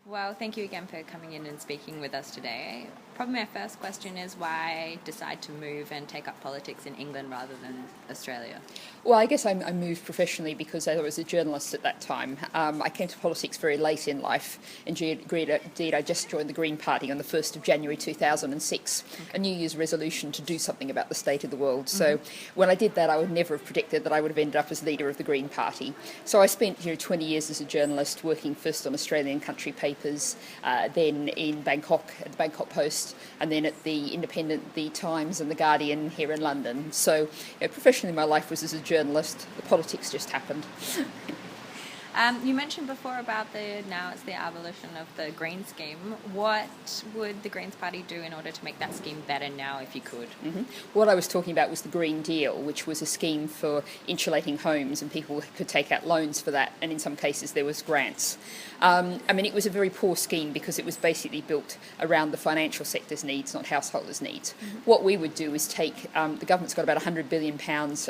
Well, thank you again for coming in and speaking with us today. Probably my first question is why decide to move and take up politics in England rather than Australia? Well, I guess I moved professionally because I was a journalist at that time. I came to politics very late in life. Indeed, I just joined the Green Party on the 1st of January 2006, a New Year's resolution to do something about the state of the world. So when I did that, I would never have predicted that I would have ended up as leader of the Green Party. So I spent 20 years as a journalist working first on Australian country papers, then in Bangkok at the Bangkok Post, and then at the Independent, the Times and the Guardian here in London. So professionally my life was as a journalist. The politics just happened. You mentioned before about now it's the abolition of the Green Scheme. What would the Greens Party do in order to make that scheme better now, if you could? What I was talking about was the Green Deal, which was a scheme for insulating homes, and people could take out loans for that, and in some cases there was grants. It was a very poor scheme because it was basically built around the financial sector's needs, not householders' needs. What we would do is take, the government's got about £100 billion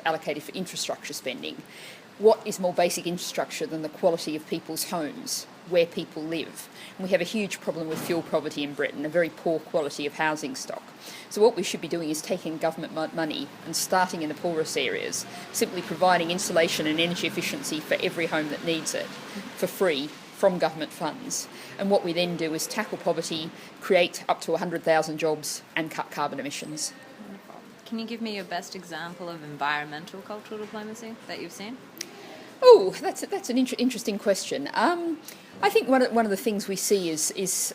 allocated for infrastructure spending. What is more basic infrastructure than the quality of people's homes, where people live? And we have a huge problem with fuel poverty in Britain, a very poor quality of housing stock. So what we should be doing is taking government money and starting in the poorest areas, simply providing insulation and energy efficiency for every home that needs it, for free, from government funds. And what we then do is tackle poverty, create up to 100,000 jobs and cut carbon emissions. Wonderful. Can you give me your best example of environmental cultural diplomacy that you've seen? Oh, that's an interesting question. I think one of the things we see is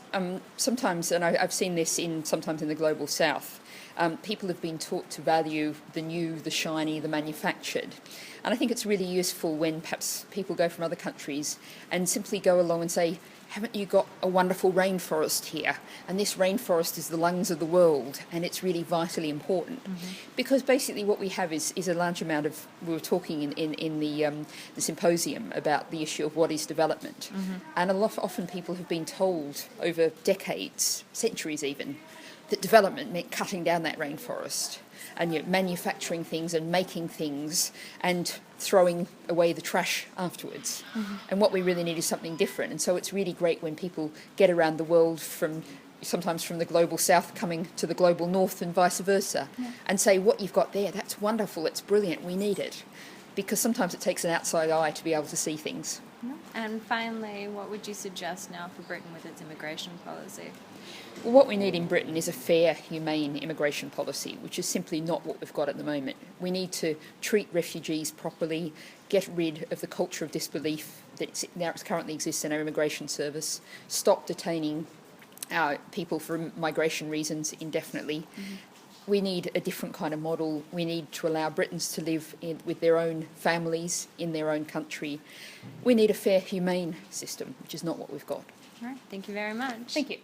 sometimes, and I've seen this sometimes in the global south, people have been taught to value the new, the shiny, the manufactured. And I think it's really useful when perhaps people go from other countries and simply go along and say, haven't you got a wonderful rainforest here? And this rainforest is the lungs of the world, and it's really vitally important. Because basically what we have is a large amount of, we were talking in the Symposium about the issue of what is development. And often people have been told over decades, centuries even, that development meant cutting down that rainforest and manufacturing things and making things and throwing away the trash afterwards. And what we really need is something different. And so it's really great when people get around the world sometimes from the global south coming to the global north and vice versa, and say, what you've got there, that's wonderful, it's brilliant, we need it. Because sometimes it takes an outside eye to be able to see things. And finally, what would you suggest now for Britain with its immigration policy? Well, what we need in Britain is a fair, humane immigration policy, which is simply not what we've got at the moment. We need to treat refugees properly, get rid of the culture of disbelief that currently exists in our immigration service, stop detaining people for migration reasons indefinitely. We need a different kind of model. We need to allow Britons to live with their own families in their own country. We need a fair, humane system, which is not what we've got. All right, thank you very much. Thank you.